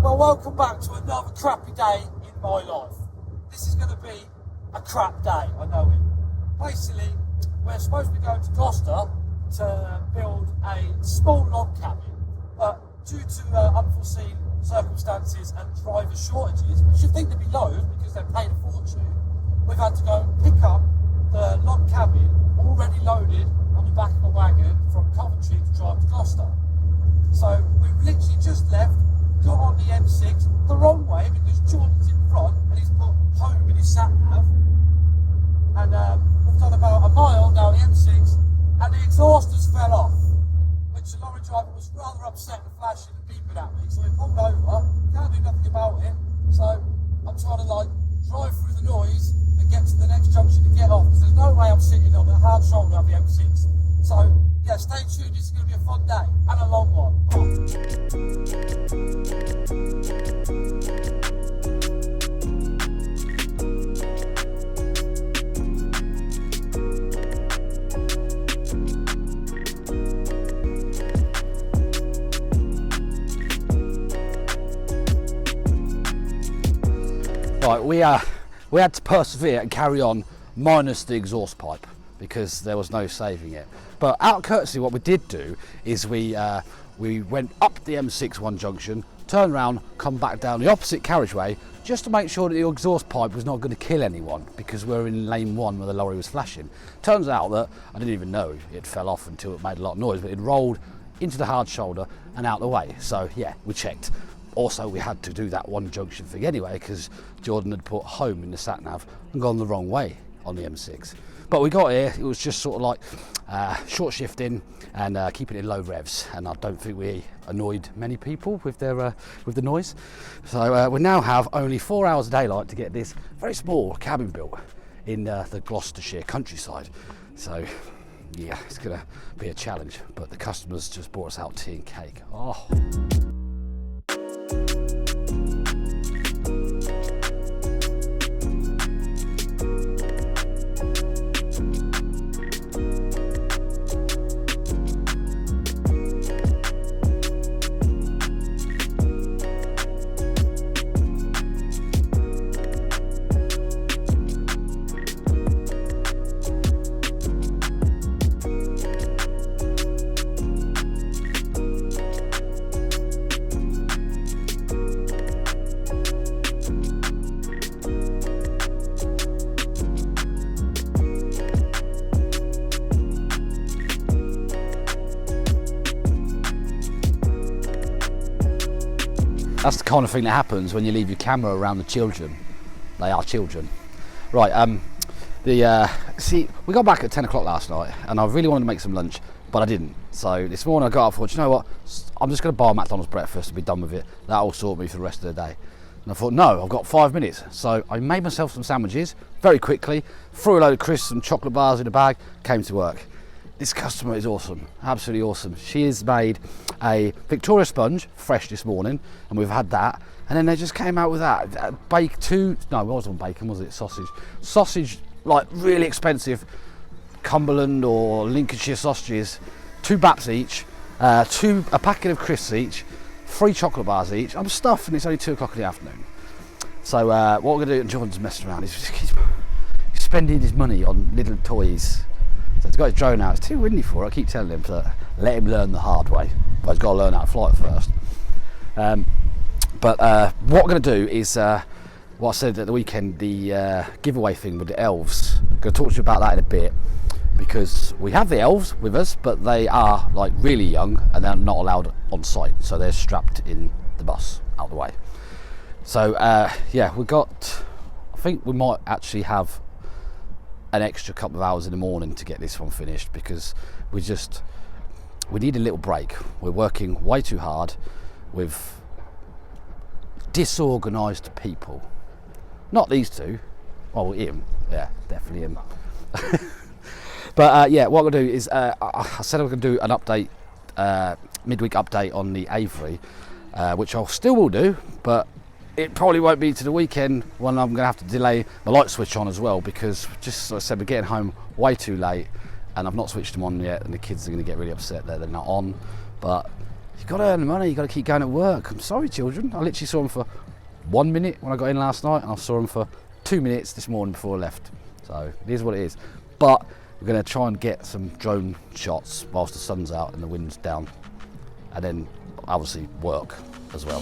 Well, welcome back to another crappy day in my life. This is going to be a crap day, I know it. Basically, we're supposed to be going to Gloucester to build a small log cabin, but due to unforeseen circumstances and driver shortages, which you'd think they'd be loads because they're paying a fortune, we've had to go and pick up the log cabin already loaded on the back of a wagon from Coventry to drive to Gloucester. So we've literally just left, got on the M6 the wrong way because Jordan's in front and he's put home in his sat-nav, and we've done about a mile down the M6 and the exhausters fell off, which the lorry driver was rather upset and flashing and beeping at me, so he pulled over, can't do nothing about it, so I'm trying to drive through the noise and get to the next junction to get off, because there's no way I'm sitting on the hard shoulder of the M6. So yeah, stay tuned, this is going to be a fun day and a long one. Right, we had to persevere and carry on minus the exhaust pipe because there was no saving it. But out of courtesy, what we did do is we went up the M6 one junction, turned around, come back down the opposite carriageway just to make sure that the exhaust pipe was not going to kill anyone, because we're in lane 1 where the lorry was flashing. Turns out that I didn't even know it fell off until it made a lot of noise, but it rolled into the hard shoulder and out the way. So yeah, we checked. Also, we had to do that one junction thing anyway because Jordan had put home in the sat-nav and gone the wrong way on the M6. But we got here, it was just sort of like short shifting and keeping it in low revs, and I don't think we annoyed many people with their with the noise. So we now have only 4 hours of daylight to get this very small cabin built in the Gloucestershire countryside. So yeah, it's going to be a challenge, but the customers just brought us out tea and cake. Oh. That's the kind of thing that happens when you leave your camera around the children. They are children. Right, see, we got back at 10 o'clock last night and I really wanted to make some lunch, but I didn't. So this morning I got up and thought, you know what, I'm just going to buy a McDonald's breakfast and be done with it. That'll sort me for the rest of the day. And I thought, no, I've got 5 minutes. So I made myself some sandwiches very quickly, threw a load of crisps and chocolate bars in a bag, came to work. This customer is awesome, absolutely awesome. She has made a Victoria sponge, fresh this morning, and we've had that. And then they just came out with that, it wasn't bacon, was it? Sausage, like really expensive Cumberland or Lincolnshire sausages, 2 baps each, a packet of crisps each, 3 chocolate bars each. I'm stuffed and it's only 2 o'clock in the afternoon. So what we're gonna do, and Jordan's messing around, he's spending his money on little toys. So he's got his drone out, it's too windy for it, I keep telling him to let him learn the hard way, but he's got to learn how to fly it first. But what we're going to do is, what I said at the weekend, the giveaway thing with the elves. I'm going to talk to you about that in a bit, because we have the elves with us, but they are like really young and they're not allowed on site, so they're strapped in the bus out the way. So yeah, I think we might actually have an extra couple of hours in the morning to get this one finished, because we need a little break. We're working way too hard with disorganised people. Not these two. Well, him. Yeah, definitely him. But yeah, what we're going to do is, I said I'm going to do an update, midweek update on the aviary, which I still will do, but it probably won't be to the weekend when I'm going to have to delay the light switch on as well, because just as I said, we're getting home way too late and I've not switched them on yet, and the kids are going to get really upset that they're not on. But You've got to earn the money, you've got to keep going to work. I'm sorry, children. I literally saw them for 1 minute when I got in last night, and I saw them for 2 minutes this morning before I left. So it is what it is. But we're going to try and get some drone shots whilst the sun's out and the wind's down, and then obviously work as well.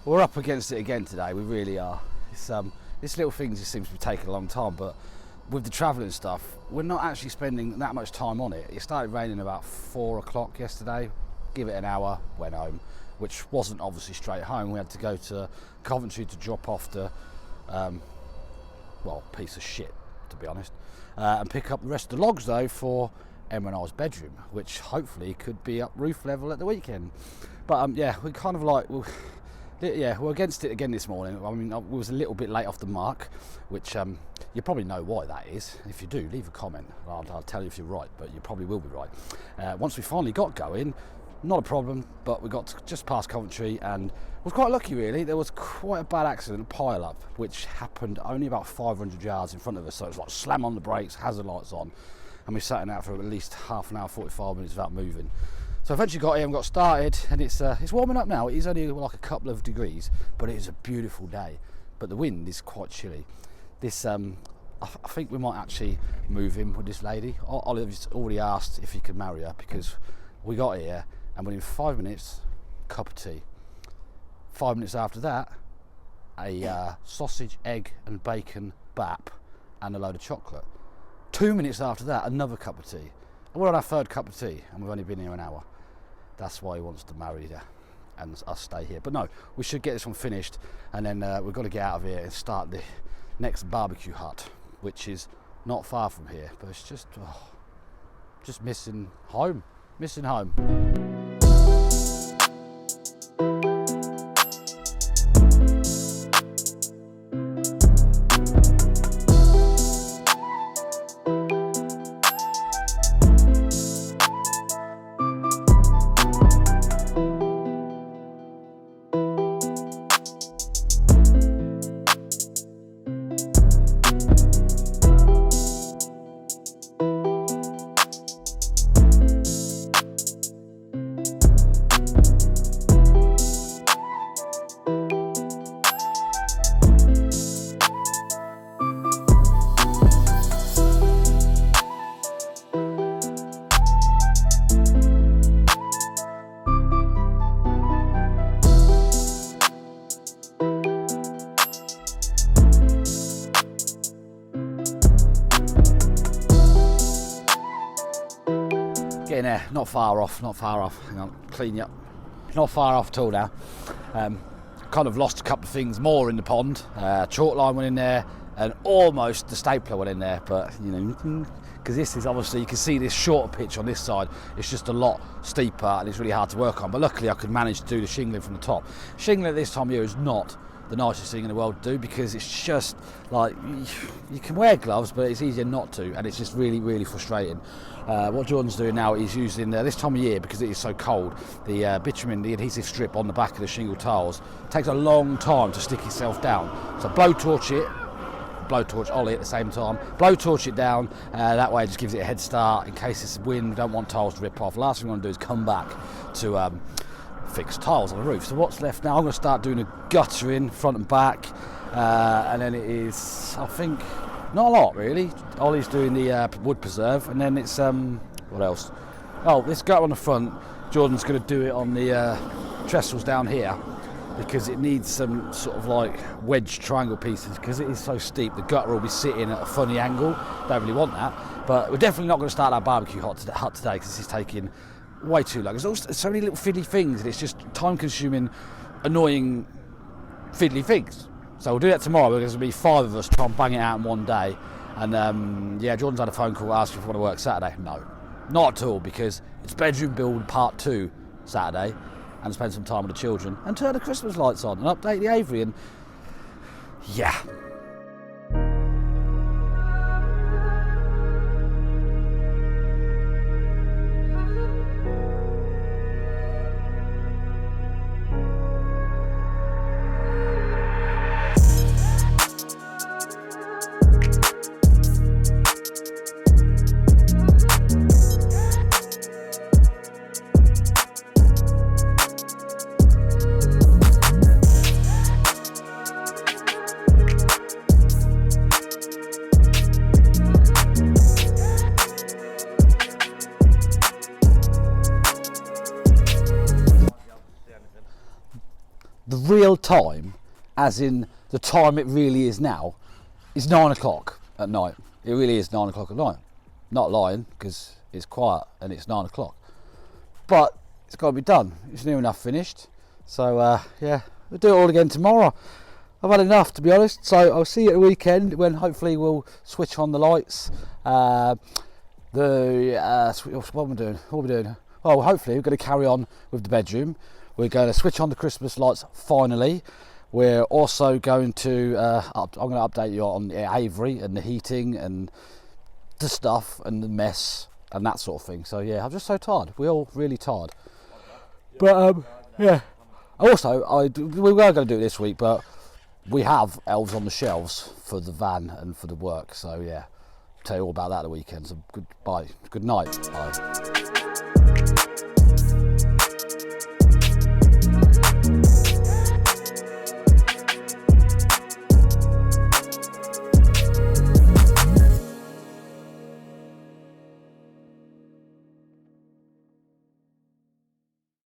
We're up against it again today, we really are. This little thing just seems to be taking a long time, but with the travelling stuff, we're not actually spending that much time on it. It started raining about 4 o'clock yesterday, give it an hour, went home, which wasn't obviously straight home. We had to go to Coventry to drop off the, piece of shit, to be honest, and pick up the rest of the logs though for Emma and I's bedroom, which hopefully could be up roof level at the weekend. But yeah, we kind of like... we're against it again this morning. I mean, we was a little bit late off the mark, which you probably know why that is. If you do, leave a comment. I'll tell you if you're right, but you probably will be right. Once we finally got going, not a problem, but we got just past Coventry and was quite lucky really. There was quite a bad accident, a pile up, which happened only about 500 yards in front of us. So it was like slam on the brakes, hazard lights on, and we sat in out for at least half an hour, 45 minutes without moving. So eventually got here and got started, and it's warming up now. It is only like a couple of degrees, but it is a beautiful day. But the wind is quite chilly. This, I think we might actually move in with this lady. Olive's already asked if he could marry her because we got here and within 5 minutes, cup of tea. 5 minutes after that, a sausage, egg and bacon bap and a load of chocolate. 2 minutes after that, another cup of tea. And we're on our third cup of tea and we've only been here an hour. That's why he wants to marry her and us stay here. But no, we should get this one finished and then we've got to get out of here and start the next BBQ Hut, which is not far from here, but it's just missing home. Getting there, not far off. Hang on, clean you up. Not far off at all now. Kind of lost a couple of things more in the pond. Chalk line went in there, and almost the stapler went in there. But you know, because this is obviously, you can see this shorter pitch on this side. It's just a lot steeper, and it's really hard to work on. But luckily, I could manage to do the shingling from the top. Shingling at this time of year is not the nicest thing in the world to do, because it's just like you can wear gloves, but it's easier not to, and it's just really, really frustrating. What Jordan's doing now is using this time of year, because it is so cold, the bitumen, the adhesive strip on the back of the shingle tiles takes a long time to stick itself down. So blowtorch ollie at the same time, blowtorch it down, that way it just gives it a head start in case it's wind. We don't want tiles to rip off. Last thing we want to do is come back to fix tiles on the roof. So what's left now, I'm going to start doing a guttering front and back, and then it is, I think, not a lot really. Ollie's doing the wood preserve, and then it's what else? Oh, this gutter on the front, Jordan's going to do it on the trestles down here, because it needs some sort of like wedge triangle pieces, because it is so steep. The gutter will be sitting at a funny angle. Don't really want that, but we're definitely not going to start our barbecue hut today, because this is taking way too long. There's also so many little fiddly things, and it's just time-consuming, annoying, fiddly things. So we'll do that tomorrow. There's going to be 5 of us try and bang it out in one day. And yeah, Jordan's had a phone call asking if we want to work Saturday. No, not at all, because it's bedroom build part 2 Saturday, and spend some time with the children and turn the Christmas lights on and update the aviary, and yeah. The real time, as in the time it really is now, is 9 o'clock at night. It really is 9 o'clock at night. Not lying, because it's quiet and it's 9 o'clock. But it's got to be done. It's near enough finished. So yeah, we'll do it all again tomorrow. I've had enough, to be honest. So I'll see you at the weekend, when hopefully we'll switch on the lights. What are we doing? Well, hopefully we're going to carry on with the bedroom. We're going to switch on the Christmas lights finally. We're also going to, I'm going to update you on the aviary and the heating and the stuff and the mess and that sort of thing. So yeah, I'm just so tired. We're all really tired. But yeah. Also, we were going to do it this week, but we have elves on the shelves for the van and for the work. So yeah, I'll tell you all about that at the weekend. So goodbye. Good night. Bye.